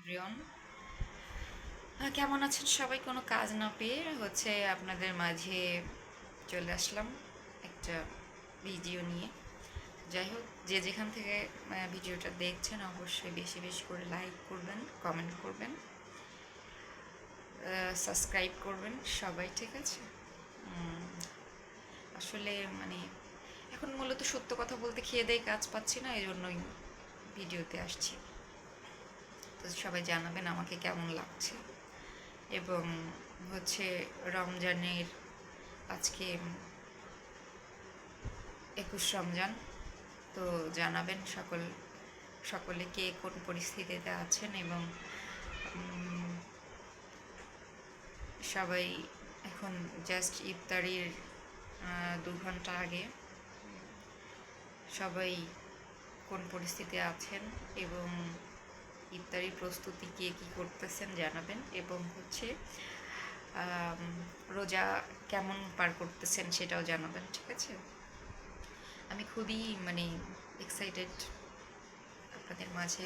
Everyone, কেমন আছেন সবাই? কোনো কাজ না পেয়ে আপনাদের মাঝে চলে আসলাম একটা ভিডিও নিয়ে। যাই হোক, যে যেখান থেকে ভিডিওটা দেখছেন অবশ্যই বেশি বেশি করে লাইক করবেন, কমেন্ট করবেন, সাবস্ক্রাইব করবেন সবাই, ঠিক আছে? আসলে মানে এখন মূলত সত্য কথা বলতে খেয়ে দেয়ে কাজ পাচ্ছি না, এই জন্যই ভিডিওতে আসছি। তো সবাই জানাবেন আমাকে কেমন লাগছে। এবং রমজানের আজকে 21 রমজান। তো জানাবেন সকলে কে কোন পরিস্থিতিতে আছেন। এবং সবাই এখন জাস্ট ইফতারির 2 ঘন্টা আগে সবাই কোন পরিস্থিতি আছেন এবং ইফতারির প্রস্তুতি কে কী করতেছেন জানাবেন। এবং রোজা কেমন পার করতেছেন সেটাও জানাবেন, ঠিক আছে? আমি খুবই এক্সাইটেড আপনাদের মাঝে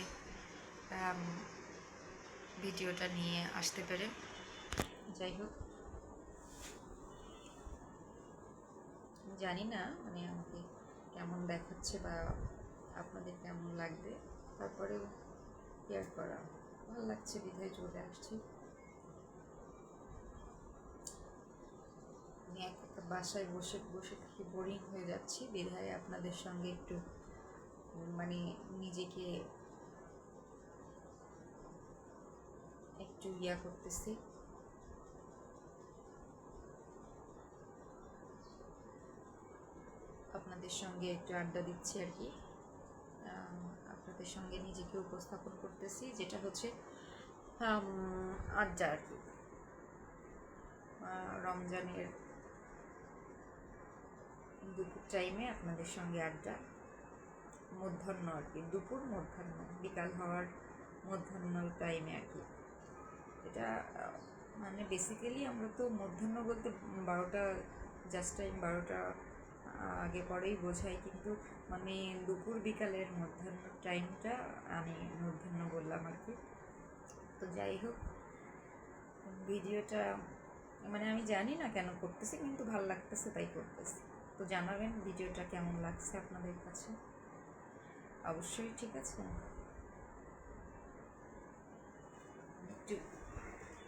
ভিডিওটা নিয়ে আসতে পেরে। যাই হোক, জানি না আমাকে কেমন দেখাচ্ছে বা আপনাদের কেমন লাগবে, তারপরেও কেয়ার করা ভালো লাগছে বিধায় চলে আসছি। আমি একটা বাসায় বসে বসে থেকে বোরিং হয়ে যাচ্ছি, বিধায় আপনাদের সঙ্গে একটু নিজেকে একটু করতেছি। আপনাদের সঙ্গে একটু আড্ডা দিচ্ছি আর কি। আপনাদের সঙ্গে নিজেকে উপস্থাপন করতেছি, যেটা আড্ডা আর কি। রমজানের দুপুর টাইমে আপনাদের সঙ্গে আড্ডা, মধ্যাহ্ন আর কি, দুপুর মধ্যাহ্ন বিকাল হওয়ার মধ্যাহ্ন টাইমে আর কি। এটা বেসিক্যালি আমরা তো মধ্যাহ্ন বলতে 12টা, জাস্ট টাইম 12টা আগে পরেই বোঝাই, কিন্তু দুপুর বিকালের মধ্যাহ্ন টাইমটা আমি মধ্যাহ্ন বললাম আর কি। তো যাই হোক, ভিডিওটা আমি জানি না কেন করতেছি, কিন্তু ভালো লাগতেছে তাই করতেছি। তো জানাবেন ভিডিওটা কেমন লাগছে আপনাদের কাছে, অবশ্যই, ঠিক আছে? একটু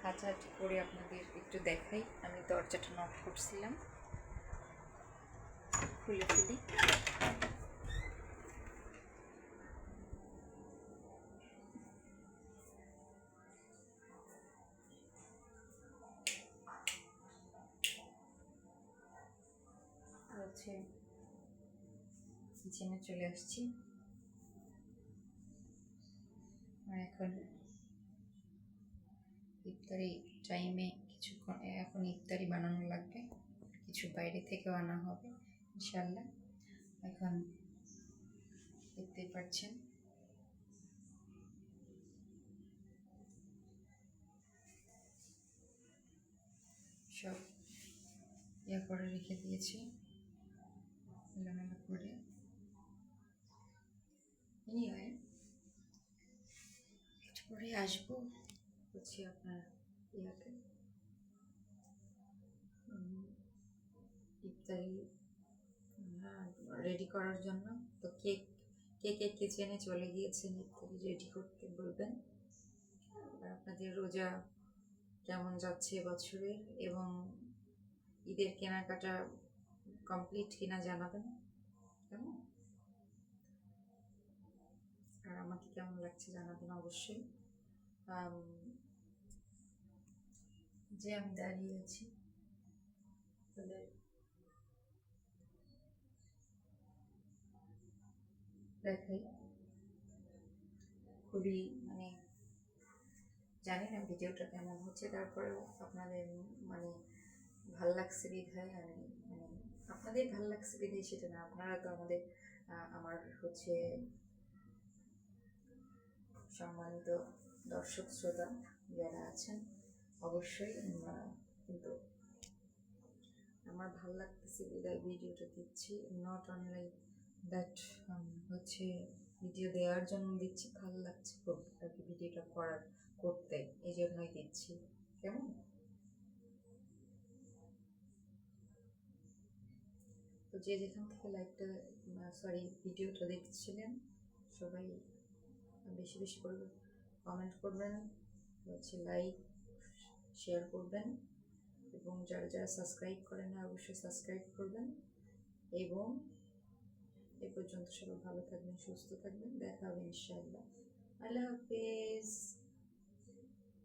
হাঁটাহাঁটি করে আপনাদের একটু দেখাই। আমি দরজাটা নক করছিলাম, খুলে ফেলি। কিচেনে চলে আসছি। এখন ইফতারি টাইমে কিছুক্ষণ, এখন ইফতারি বানানো লাগবে, কিছু বাইরে থেকেও আনা হবে ইনশাল্লাহ। এখন দেখতে পাচ্ছেন সব করে রেখে দিয়েছি এলোমেলো করে। এনিওয়ে, একটু পরে আসবো আপনার ইফতারি রেডি করার জন্য। তো কেক কিচেনে চলে গিয়েছেন ইফতারি রেডি করতে, বলবেন। আর আপনাদের রোজা কেমন যাচ্ছে বছরের, এবং ঈদের কেনাকাটা কমপ্লিট কিনা জানাবেন, কেমন? আর আমাকে কেমন লাগছে জানাবেন অবশ্যই। যে আমি দাঁড়িয়ে আছি, দেখাই, খুবই জানি না ভিডিওটা কেমন হচ্ছে, তারপরেও আপনাদের ভাল লাগছে বিধায় আমি আপনাদের ভাল লাগছে বিধায় সেটা না, আপনারা তো আমার সম্মানিত দর্শক শ্রোতা যারা আছেন, অবশ্যই। কিন্তু আমার ভাল লাগতেছে বিদায় ভিডিওটা দিচ্ছি, নট অনলি দ্যাট ভিডিও দেওয়ার জন্য দিচ্ছি, ভালো লাগছে খুব আর কি ভিডিওটা করার করতে, এই জন্যই দিচ্ছি। কেমন? তো যে যেখান থেকে ভিডিওটা দেখছিলেন, সবাই বেশি বেশি করে কমেন্ট করবেন, লাইক শেয়ার করবেন, এবং যারা যারা সাবস্ক্রাইব করেন না অবশ্যই সাবস্ক্রাইব করবেন। এবং এ পর্যন্ত সবাই ভালো থাকবেন, সুস্থ থাকবেন, দেখা হবে ইনশাআল্লাহ। আল্লাহ হাফেজ।